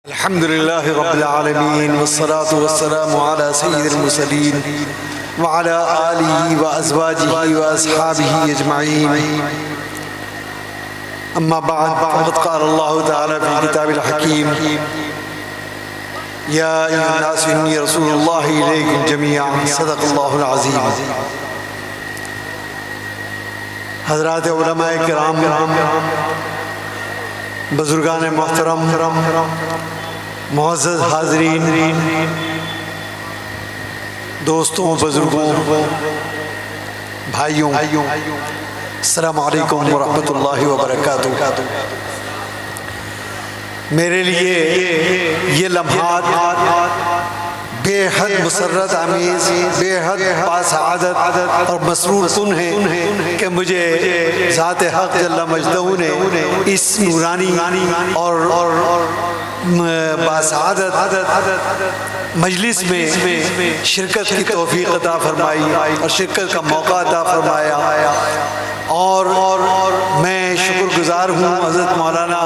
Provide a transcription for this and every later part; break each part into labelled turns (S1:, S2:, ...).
S1: الحمد لله رب العالمين والصلاة والسلام على سيد المرسلين وعلى آله وأزواجه وأصحابه أجمعين. أما بعد، فقد قال الله تعالى في كتاب الحكيم: يا أيها الناس إني رسول الله إليكم جميعا. صدق الله العظيم. حضرات علماء کرام، بزرگان محترم، معزز حاضرین، دوستوں، بزرگوں، بھائیوں، السلام علیکم ورحمۃ اللہ وبرکاتہ. میرے لیے یہ لمحات بے حد مسرت آمیز، بے حد باسعادت اور مسرور کن ہیں کہ مجھے ذات حق جل مجدہ نے اس نورانی اور باسعادت مجلس میں شرکت کی توفیق عطا فرمائی اور شرکت کا موقع عطا فرمایا. اور میں شکر گزار ہوں حضرت مولانا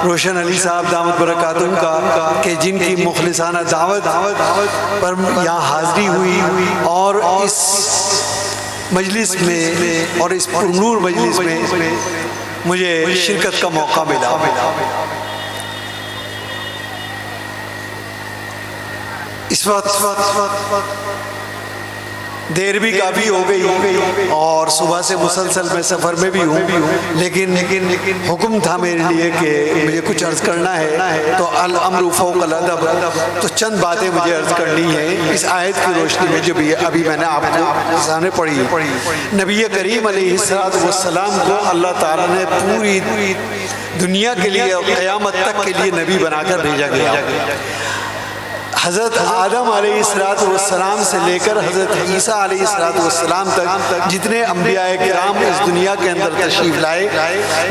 S1: روشن علی صاحب دامت برکاتہم کا کہ جن کی مخلصانہ دعوت پر یہاں حاضری ہوئی اور اس مجلس میں اور اس پرنور مجلس میں مجھے شرکت کا موقع ملا. اس وقت دیر بھی کافی ہو گئی اور صبح سے مسلسل میں سفر میں بھی ہوں، لیکن حکم تھا میرے لیے کہ مجھے کچھ عرض کرنا ہے تو الامر فوق الادب، تو چند باتیں مجھے عرض کرنی ہیں اس آیت کی روشنی میں جو ابھی میں نے آپ کو سامنے پڑھی. نبی کریم علیہ السلام کو اللہ تعالیٰ نے پوری دنیا کے لیے اور قیامت تک کے لیے نبی بنا کر بھیجا گیا. حضرت آدم علیہ السلام سے لے کر حضرت عیسیٰ علیہ السلام تک جتنے انبیاء کرام اس دنیا کے اندر تشریف لائے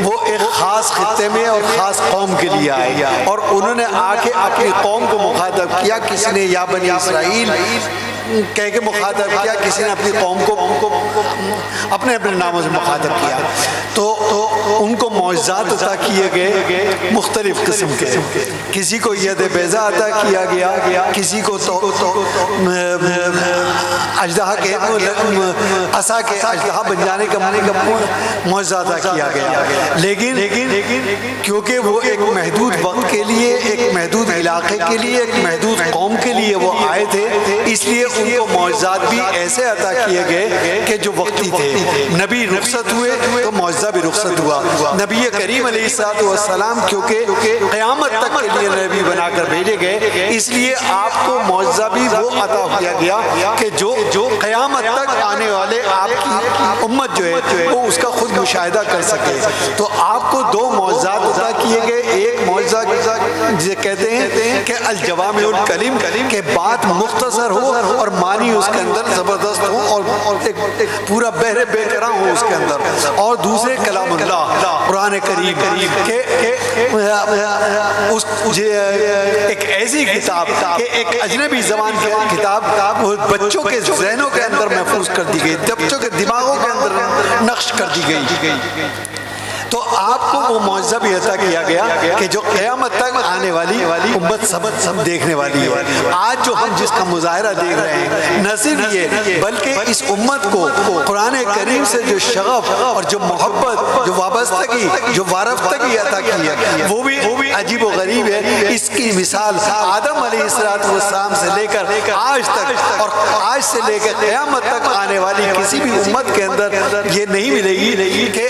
S1: وہ ایک خاص خطے میں اور خاص قوم کے لیے آئے اور انہوں نے آ کے اپنی قوم کو مخاطب کیا. کسی نے یا بنی اسرائیل کہہ کے مخاطب کیا، کسی نے اپنی قوم کو اپنے ناموں سے مخاطب کیا. تو ان کو معجزات عطا کیے گئے مختلف قسم کے. کسی کو ید بیضا عطا کیا گیا، کسی کو اژدہا کے عصا کے اژدہا بن جانے کا معجزہ عطا کیا گیا. لیکن کیونکہ وہ ایک محدود وقت کے لیے، ایک محدود علاقے کے لیے، ایک محدود قوم کے لیے وہ آئے تھے، اس لیے ان کو معجزات بھی ایسے عطا کیے گئے کہ جو وقتی تھے. نبی رخصت ہوئے تو معجزہ بھی رخصت ہوا. نبی کریم علیہ السلام کیونکہ قیامت تک کے لیے نبی بنا کر بھیجے گئے، اس لیے آپ کو معجزہ بھی وہ عطا کیا گیا کہ جو قیامت تک آنے والے آپ کی امت جو ہے وہ اس کا خود مشاہدہ کر سکے. تو آپ کو دو معجزات عطا کیے گئے. ایک معجزہ جسے کہتے ہیں کہ الجوامع الکلم، کہ بات مختصر ہو اور معنی اس کے اندر زبردست ہو اور ایک پورا بحر بے کرا ہو اس کے اندر. اور دوسرے کلام اللہ قرآن کریم کہ ایک ایسی کتاب کہ ایک اجنبی زبان کی کتاب بچوں کے ذہنوں کے اندر محفوظ کر دی گئی، بچوں کے دماغوں کے اندر نقش کر دی گئی. تو آپ کو وہ معجزہ بھی عطا کیا گیا کہ جو قیامت تک آنے والی امت سب دیکھنے والی ہے. آج جو ہم جس کا مظاہرہ دیکھ رہے ہیں، نہ صرف یہ بلکہ اس امت کو قرآن کریم سے جو شغف اور جو محبت، جو وابستگی، جو وارفتگی عطا کی ہے وہ بھی عجیب و غریب ہے. اس کی مثال آدم علیہ السلام سے لے کر آج تک اور آج سے لے کر قیامت تک آنے والی کسی بھی امت کے اندر یہ نہیں ملے گی کہ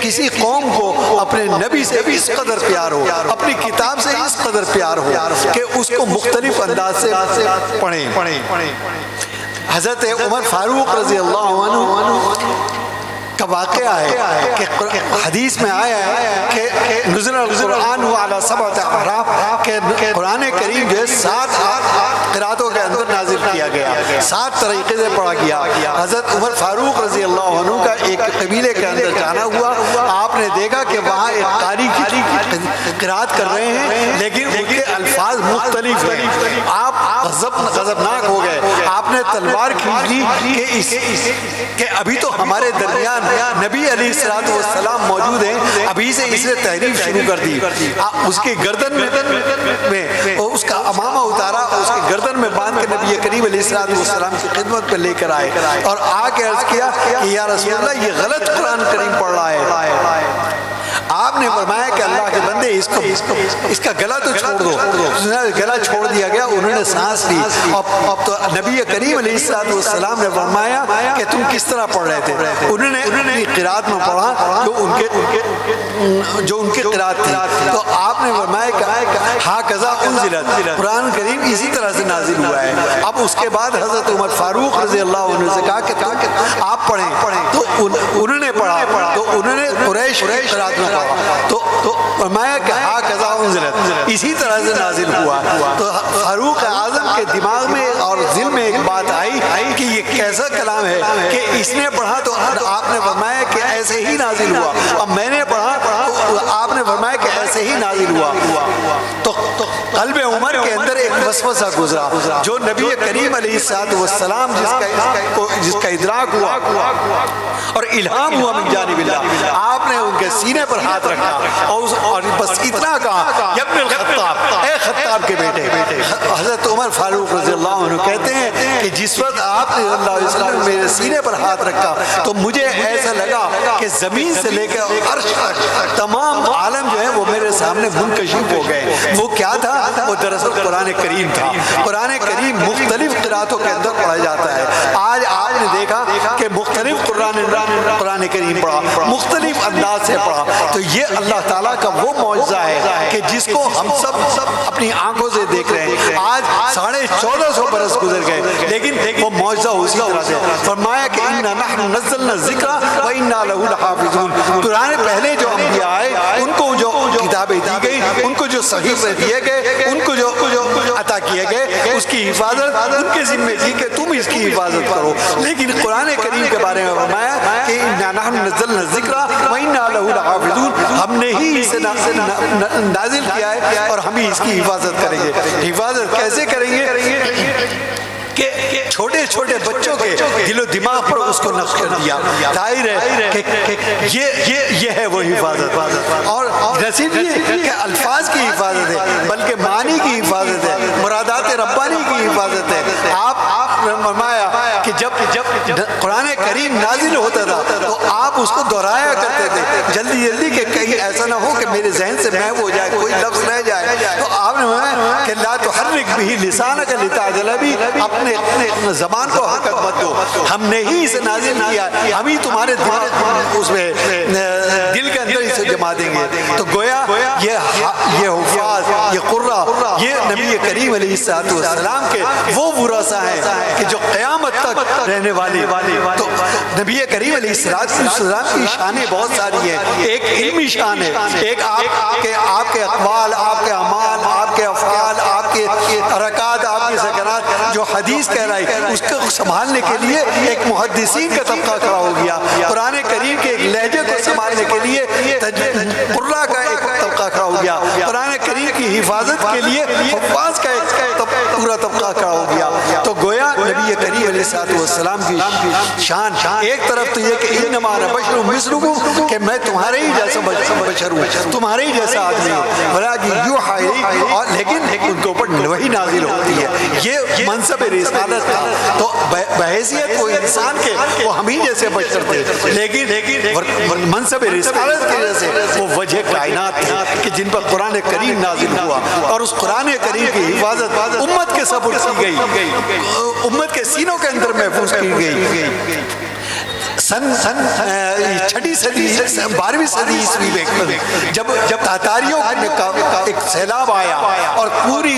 S1: کسی قوم کو اپنے نبی سے اس قدر پیار ہو، اپنی کتاب سے اس قدر پیار ہو کہ اس کو مختلف انداز سے پڑھیں. حضرت عمر فاروق رضی اللہ عنہ کا واقعہ ہے کہ حدیث میں آیا ہے کہ نزل القرآن علی سبعۃ احراف، کہ قرآن کریم جو ہے 7 قراتوں کے اندر نازل کیا گیا، 7 طریقے سے پڑھا گیا. حضرت عمر فاروق رضی اللہ عنہ کا ایک قبیلے کے اندر جانا ہوا. آپ نے دیکھا کہ وہاں ایک قاری قرات کر رہے ہیں لیکن ان کے الفاظ مختلف ہیں. آپ غضبناک ہو گئے. آپ نے تلوار کھینچ لی کہ ابھی تو ہمارے درمیان نبی علیہ السلام موجود ہیں، ابھی سے اس نے تحریف شروع کر دی. اس کی گردن میں السلام کی خدمت پہ لے کر آئے اور آ کے عرض کیا کہ یا رسول اللہ یہ غلط قرآن کریم پڑھ رہا ہے. آپ نے فرمایا کہ اللہ کے بندے اس کا گلا تو چھوڑ دو. گلا چھوڑ دیا گیا, انہوں نے سانس لی. اب تو نبی کریم علیہ السلام نے فرمایا کہ تم کس طرح پڑھ رہے تھے. انہوں نے اپنی قرات میں پڑھا جو ان کی قرات تھی. تو آپ نے فرمایا کہ ہا کذا انزلت, قرآن کریم اسی طرح سے نازل ہوا ہے. اب اس کے بعد حضرت عمر فاروق رضی اللہ عنہ سے کہا کہ آپ پڑھیں. تو انہوں نے پڑھا, تو انہوں نے قریش قرات میں پڑھا. تو فرمایا کہ ہا کذا انزلت, اسی طرح سے نازل ہوا. تو فاروق اعظم کے دماغ میں اور دل میں ایک بات آئی کہ یہ کیسا کلام ہے کہ اس نے پڑھا تو آپ نے فرمایا کہ ایسے ہی نازل ہوا, اب میں نے پڑھا تو آپ نے فرمایا کہ ایسے ہی نازل ہوا. تو قلب عمر کے اندر ایک وسوسہ گزرا جو نبی کریم علیہ السلام جس کا ادراک ہوا اور الہام ہوا من جانب اللہ. آپ نے ان کے سینے پر ہاتھ رکھا اور بس اتنا کہا یا ابن الخطاب, اے خطاب کے بیٹے. حضرت عمر فاروق رضی اللہ عنہ کہتے ہیں کہ جس وقت آپ نے اللہ علیہ وسلم میرے سینے پر ہاتھ رکھا تو مجھے ایسا لگا کہ زمین سے لے کر عرش تک تمام عالم جو ہے وہ میرے سامنے منکشف ہو گئے. وہ کیا تھا؟ وہ دراصل قرآن کریم تھا. قرآن کریم مختلف قراتوں کے اندر پڑھا جاتا ہے. آج آپ نے دیکھا کہ مختلف قرآن کریم پڑھا, مختلف انداز سے پڑھا. تو یہ اللہ تعالیٰ کا وہ معجزہ ہے کہ جس کو ہم سب اپنی آنکھوں سے دیکھ رہے ہیں. آج 1450 برس گزر گئے لیکن وہ معجزہ اسی طرح سے. فرمایا کہ اِنَّا نَحْنُ نَزَّلْنَا الذِّكْرَ وَإِنَّا لَهُ لَحَافِظُونَ. قرآن پہلے جو انبیاء آئے ان کو جو کتابیں دی گئی, ان کو جو صحیفے دیے گئے, ان کو جو عطا کیے گئے, اس کی حفاظت ان کے ذمہ تھی کہ تم اس کی حفاظت کرو. لیکن قرآن کریم کے بارے میں فرمایا کہ اِنَّا نَحْنُ نَزَّلْنَا الذِّكْرَ وَإِنَّا لَهُ لَحَافِظُونَ. ہم نے ہی اسے نازل کیا ہے اور ہم ہی اس کی حفاظت کریں گے. حفاظت کیسے کریں گے کہ چھوٹے چھوٹے بچوں کے دل و دماغ پر اس کو نقش کر دیا. ظاہر ہے کہ یہ ہے وہ حفاظت. اور نہ صرف یہ کہ الفاظ کی حفاظت ہے بلکہ معنی کی حفاظت ہے, مرادات ربانی کی حفاظت ہے. آپ نے فرمایا کہ جب قرآن کریم نازل ہوتا تھا تو آپ اس کو دہرایا کرتے تھے جلدی جلدی کہ کہیں ایسا نہ ہو کہ میرے ذہن سے محو ہو جائے, کوئی لفظ رہ جائے. تو آپ نے فرمایا کہ لا تحرک به لسانک لتعجل به, اپنے زبان کو حرکت مت دو, ہم نے ہی اسے نازل کیا, ہم ہی تمہارے اس میں دل کے اندر اسے جما دیں گے. تو گویا یہ حفاظ, یہ قرہ, یہ نبی کریم علیہ السلام کے وہ ورثہ ہیں کہ جو قیامت تک رہنے والی. تو نبی کریم علیہ السلام کی شانیں بہت ساری ہیں. ایک علمی شان ہے, ایک آپ کے اقوال, آپ کے اعمال, آپ کے افعال, آپ کے حرکات, آپ کی سکنات جو حدیث کہہ رہا ہے اس کو سنبھالنے کے لیے ایک محدثین کا طبقہ کھڑا ہو گیا. قرآن کریم کے ایک لہجے کو سنبھالنے کے لیے قراء کا ایک طبقہ کھڑا ہو گیا. قرآن کریم کی حفاظت کے لیے حفاظ کا ایک پورا طبقہ کھڑا ہو گیا. تو گویا نبی کریم علیہ السلام کی شان ایک طرف تو یہ کہ انما انا بشر مثلکم, کہ میں تمہارے ہی جیسا بشر ہوں, تمہارے ہی جیسا آدمی ہوں, ولکن یوحی الی, اور لیکن ان کے اوپر وحی نازل ہوتی ہے. یہ منصب رسالت تھا. تو بحیثیت وہ انسان کے وہ ہم ہی جیسے بشر تھے, لیکن منصب رسالت کی وجہ سے وہ وجہ کائنات تھے کہ جن پر قرآن کریم نازل ہوا. اور اس قرآن کریم کی حفاظت امت کے سپرد کی گئی, امت کے سینوں کے اندر محفوظ کی گئی. سن 6 صدی 12ویں صدی عیسوی میں جب تاتاریوں کا ایک سیلاب آیا اور پوری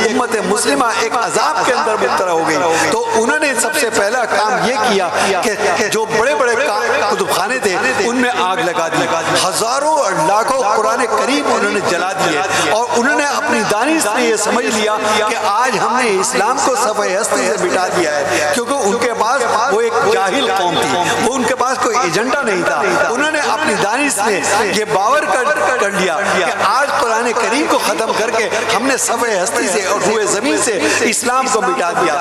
S1: امت مسلمہ ایک عذاب کے اندر مبتلا ہو گئی, تو انہوں نے سب سے پہلا کام یہ کیا کہ جو بڑے بڑے کتب خانے تھے ان میں آگ لگا دی. ہزاروں اور لاکھوں قرآن کریم انہوں نے جلا دیے, اور انہوں نے اپنی دانش سے یہ سمجھ لیا کہ آج ہم نے اسلام کو صفحہ ہستی سے مٹا دیا ہے, کیونکہ ان کے پاس وہ ایک جاہل قوم تھی, وہ ان کے پاس کوئی ایجنڈا نہیں تھا. انہوں نے اپنی دانش سے یہ باور کر لیا کہ آج قرآن کریم کو ختم کر کے ہم نے صفحہ ہستی سے اور روئے زمین سے اسلام کو مٹا دیا.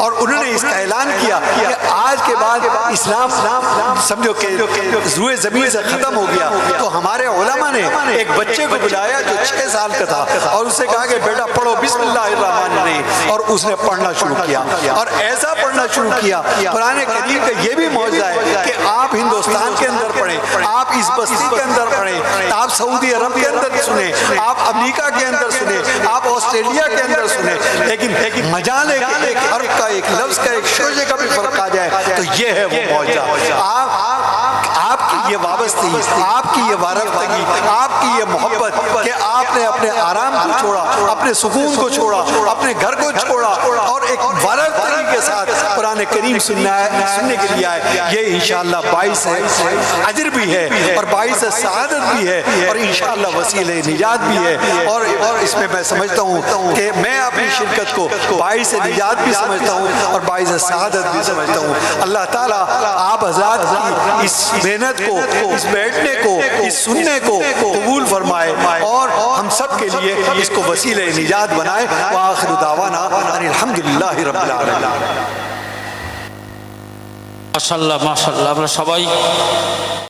S1: اور انہوں نے اس کا اعلان کیا کہ آج کے بعد اسلام سمجھو کہ روئے زمین سے ختم ہو گیا. تو ہمارے علماء نے ایک بچے کو بلایا جو 6 سال کا تھا, اور اسے کہا کہ بیٹا پڑھو بسم اللہ الرحمن الرحیم، اور اس نے پڑھنا شروع کیا اور ایسا پڑھنا شروع کیا۔ قرآن کریم کا یہ بھی معجزہ ہے کہ آپ ہندوستان کے اندر پڑھیں، آپ اس بستی کے اندر پڑھیں، آپ سعودی عرب کے اندر سنیں، آپ امریکہ کے اندر سنیں، آپ آسٹریلیا کے اندر سنیں، لیکن مجال ہے کہ ایک حرف کا، ایک لفظ کا، ایک شوجے کا بھی فرق آ جائے تو یہ ہے وہ معجزہ۔ آپ کی یہ وابستگی، آپ کی یہ وارفتگی، آپ کی یہ محبت کہ آپ نے اپنے آرام کو چھوڑا، اپنے سکون کو چھوڑا، اپنے گھر کو چھوڑا اور ایک وارفتگی کے ساتھ قرآن کریم سننے کے لیے آئے، یہ انشاءاللہ باعث اجر بھی ہے اور باعث سعادت بھی ہے اور انشاءاللہ وسیلہ نجات بھی ہے۔ اور اس میں میں سمجھتا ہوں کہ میں اپنی شرکت کو باعث نجات بھی سمجھتا ہوں اور باعث سعادت بھی سمجھتا ہوں۔ اللہ تعالیٰ آپ حضرات کی اس محنت کو، اس بیٹھنے کو، اس سننے کو قبول فرمائے اور ہم سب کے لیے اس کو وسیلہ نجات بنائے۔ وآخر دعوانا ان الحمدللہ رب العالمین۔
S2: মাশাআল্লাহ মাশাআল্লাহ। আমরা সবাই